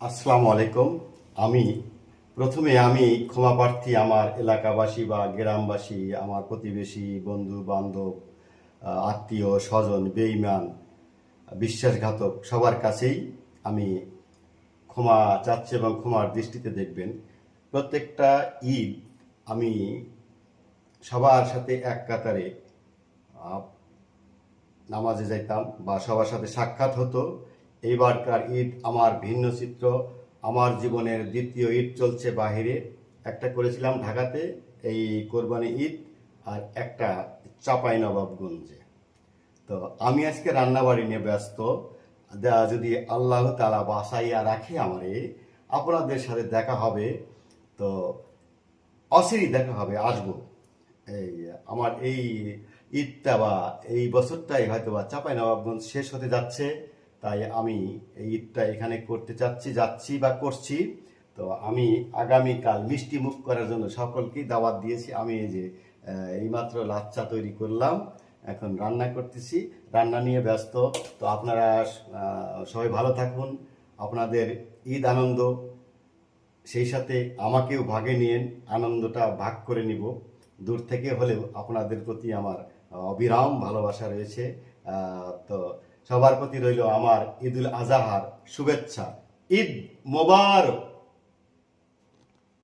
আসসালামু আলাইকুম। আমি প্রথমে ক্ষমা প্রার্থী আমার এলাকাবাসী বা গ্রামবাসী, আমার প্রতিবেশী, বন্ধু বান্ধব, আত্মীয় স্বজন, বেঈমান, বিশ্বাসঘাতক সবার কাছেই আমি ক্ষমা চাচ্ছি এবং ক্ষমার দৃষ্টিতে দেখবেন। প্রত্যেকটা ঈদ আমি সবার সাথে এক কাতারে আহ, নামাজে যাইতাম বা সবার সাথে সাক্ষাৎ হতো। এইবারকার ঈদ আমার ভিন্ন চিত্র। আমার জীবনের দ্বিতীয় ঈদ চলছে বাহিরে। একটা করেছিলাম ঢাকাতে, এই কোরবানি ঈদ, আর একটা চাঁপাইনবাবগঞ্জে। তো আমি আজকে রান্নাবাড়ি নিয়ে ব্যস্ত। যদি আল্লাহ তাআলা বাঁচাইয়া রাখে আমারে, আপনাদের সাথে দেখা হবে। তো অচিরেই দেখা হবে, আসবো। এই আমার এই ঈদটা বা এই বছরটাই হয়তো বা চাঁপাইনবাবগঞ্জ শেষ হতে যাচ্ছে। তাই আমি এই ঈদটা এখানে করতে চাচ্ছি, যাচ্ছি বা করছি। তো আমি আগামীকাল মিষ্টি মুখ করার জন্য সকলকেই দাওয়াত দিয়েছি। আমি এই যে এইমাত্র লাচ্চা তৈরি করলাম, এখন রান্না করতেছি, রান্না নিয়ে ব্যস্ত। তো আপনারা সবাই ভালো থাকুন। আপনাদের ঈদ আনন্দ, সেই সাথে আমাকেও ভাগে নিয়ে আনন্দটা ভাগ করে নিব। দূর থেকে হলেও আপনাদের প্রতি আমার অবিরাম ভালোবাসা রয়েছে। তো সবার প্রতি রইল আমার ঈদুল আজহার শুভেচ্ছা। ঈদ মোবারক।